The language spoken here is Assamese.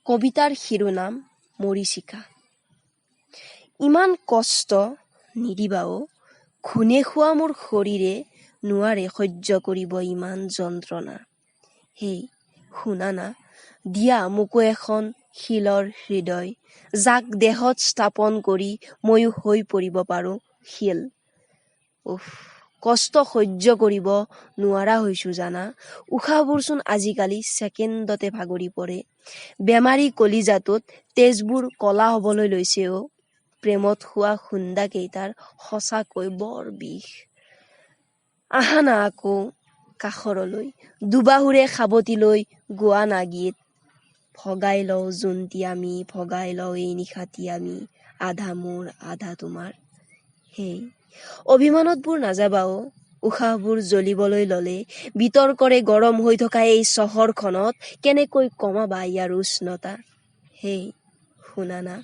কবিতাৰ শিৰোনাম মৰীচিকা। ইমান কষ্ট নিদিবাও, খুনে খোৱা মোৰ শৰীৰে নোৱাৰে সহ্য কৰিব ইমান যন্ত্ৰণা। হেই শুনা না, দিয়া মোকো এখন শিলৰ হৃদয়, যাক দেহত স্থাপন কৰি ময়ো হৈ পৰিব পাৰোঁ শিল। কষ্ট সহ্য কৰিব নোৱাৰা হৈছো জানা, উশাহবোৰচোন আজিকালি ছেকেণ্ডতে ভাগৰি পৰে। বেমাৰী কলিজাটোত তেজবোৰ কলা হ'বলৈ লৈছে অ'। প্ৰেমত খোৱা খুন্দা কেইটাৰ সঁচাকৈ বৰ বিষ। আহা না আকৌ কাষৰলৈ, দুবাহুৰে সাৱটি লৈ গোৱা না গীত। ভগাই লওঁ জোনটি আমি, ভগাই লওঁ এই নিশাটি আমি, আধা মোৰ আধা তোমাৰ। হেই অভিমানতবোৰ নাযাবা অ', উশাহবোৰ জ্বলিবলৈ ল'লে, বিতৰ্কৰে গৰম হৈ থকা এই চহৰখনত কেনেকৈ কমাবা ইয়াৰ উষ্ণতা। হেই শুনা না।